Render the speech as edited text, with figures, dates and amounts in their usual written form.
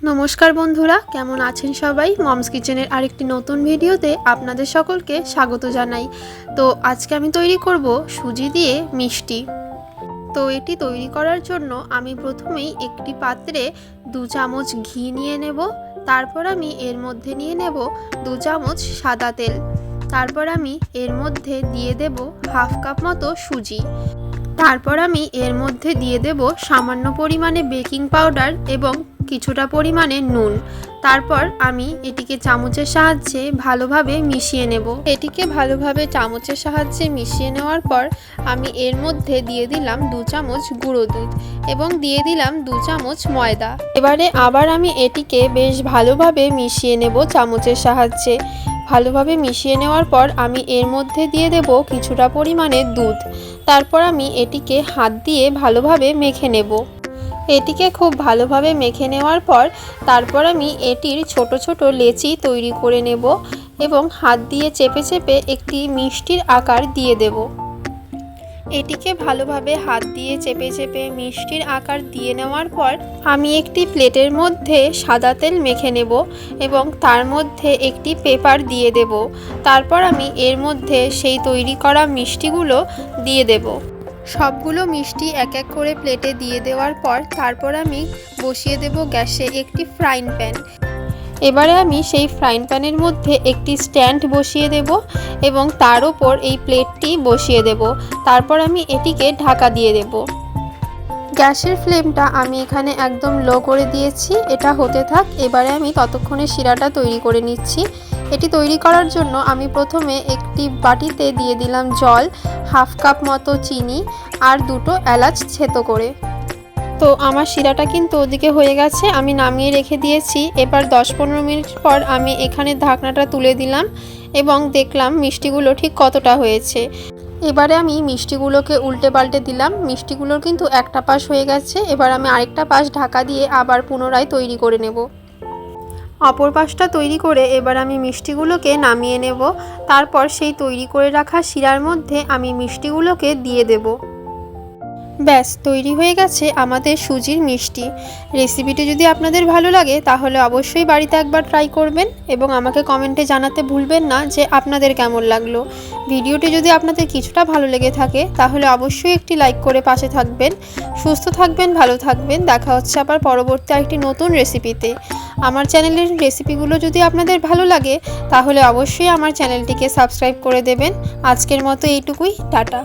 নমস্কার বন্ধুরা, কেমন আছেন সবাই? মমস কিচেনের আরেকটি নতুন ভিডিওতে আপনাদের সকলকে স্বাগত জানাই। তো আজকে আমি তৈরি করব সুজি দিয়ে মিষ্টি। তো এটি তৈরি করার জন্য আমি প্রথমেই একটি পাত্রে 2 চামচ ঘি নিয়ে নেব। তারপর আমি এর মধ্যে নিয়ে নেব 2 চামচ সাদা তেল। তারপর আমি এর মধ্যে দিয়ে দেব হাফ কাপ মতো সুজি। তারপর আমি এর মধ্যে দিয়ে দেব সামান্য পরিমাণে বেকিং পাউডার এবং কিছুটা পরিমাণে নুন। তারপর আমি এটিকে চামচের সাহায্যে ভালোভাবে মিশিয়ে নেব। এটিকে ভালোভাবে চামচের সাহায্যে মিশিয়ে নেওয়ার পর আমি এর মধ্যে দিয়ে দিলাম 2 চামচ গুঁড়ো দুধ এবং দিয়ে দিলাম 2 চামচ ময়দা। এবারে আবার আমি এটিকে বেশ ভালোভাবে মিশিয়ে নেব চামচের সাহায্যে। ভালোভাবে মিশিয়ে নেওয়ার পর আমি এর মধ্যে দিয়ে দেব কিছুটা পরিমাণে দুধ। তারপর আমি এটিকে হাত দিয়ে ভালোভাবে মেখে নেব। এটিকে খুব ভালোভাবে মেখে নেওয়ার পর তারপর আমি এটির ছোট ছোট লেচি তৈরি করে নেব এবং হাত দিয়ে চেপে চেপে একটি মিষ্টির আকার দিয়ে দেব। এটিকে ভালোভাবে হাত দিয়ে চেপে চেপে মিষ্টির আকার দিয়ে নেওয়ার পর আমি একটি প্লেটের মধ্যে সাদা তেল মেখে নেব এবং তার মধ্যে একটি পেপার দিয়ে দেব। তারপর আমি এর মধ্যে সেই তৈরি করা মিষ্টিগুলো দিয়ে দেব। সবগুলো মিষ্টি এক এক করে প্লেটে দিয়ে দেওয়ার পর তারপর আমি বসিয়ে দেব গ্যাসে একটি ফ্রাইং প্যান। এবারে আমি সেই ফ্রাইং প্যানের মধ্যে একটি স্ট্যান্ড বসিয়ে দেব এবং তার উপর এই প্লেটটি বসিয়ে দেব। তারপর আমি এটিকে ঢাকা দিয়ে দেব। গ্যাসের ফ্লেমটা আমি এখানে একদম লো করে দিয়েছি, এটা হতে থাক। এবারে আমি ততক্ষণে শিরাটা তৈরি করে নিচ্ছি। এটি তৈরি করার জন্য আমি প্রথমে একটি বাটিতে দিয়ে দিলাম জল, হাফ কাপ মতো চিনি আর 2টো এলাচ থেতো করে। তো আমার শিরাটা কিন্তু ওদিকে হয়ে গেছে, আমি নামিয়ে রেখে দিয়েছি। এবার 10-15 মিনিট পর আমি এখানে ঢাকনাটা তুলে দিলাম এবং দেখলাম মিষ্টিগুলো ঠিক কতটা হয়েছে। এবারে আমি মিষ্টিগুলোকে উল্টে পাল্টে দিলাম। মিষ্টিগুলোর কিন্তু একটা পাশ হয়ে গেছে। এবার আমি আরেকটা পাশ ঢাকা দিয়ে আবার পুনরায় তৈরি করে নেব। অপর পাশটা তৈরি করে এবার আমি মিষ্টিগুলোকে নামিয়ে নেব। তারপর সেই তৈরি করে রাখা শিরার মধ্যে আমি মিষ্টিগুলোকে দিয়ে দেব। ব্যাস তৈরি হয়ে গেছে আমাদের সুজির মিষ্টি। রেসিপিটি যদি আপনাদের ভালো লাগে তাহলে অবশ্যই বাড়িতে একবার ট্রাই করবেন এবং আমাকে কমেন্টে জানাতে ভুলবেন না যে আপনাদের কেমন লাগলো। ভিডিওটি যদি আপনাদের কিছুটা ভালো লেগে থাকে তাহলে অবশ্যই একটি লাইক করে পাশে থাকবেন। সুস্থ থাকবেন, ভালো থাকবেন। দেখা হচ্ছে আবার পরবর্তী একটি নতুন রেসিপিতে। আমার চ্যানেলের রেসিপিগুলো যদি আপনাদের ভালো লাগে তাহলে অবশ্যই আমার চ্যানেলটিকে সাবস্ক্রাইব করে দেবেন। আজকের মতো এইটুকুই, টাটা।